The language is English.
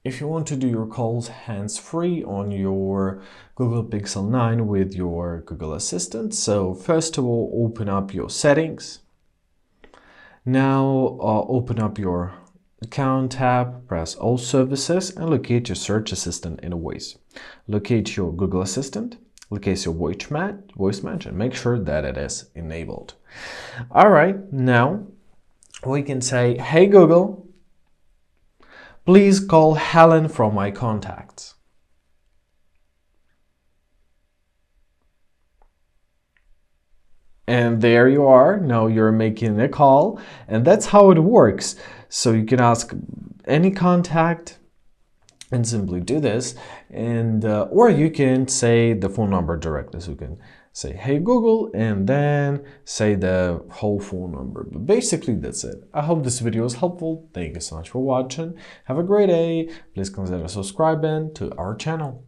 If you want to do your calls hands-free on your Google Pixel 9 with your Google Assistant, so first of all, open up your settings. Now open up your Account tab, press All Services, and locate your search assistant in a voice. Locate your Google Assistant, locate your voice match, and make sure that it is enabled. All right, now we can say, "Hey Google, please call Helen from my contacts." And there you are. Now you're making a call, and that's how it works. So you can ask any contact and simply do this, and or you can say the phone number directly. So you can say, "Hey Google," and then say the whole phone number. But basically that's it. I hope this video was helpful. Thank you so much for watching. Have a great day. Please consider subscribing to our channel.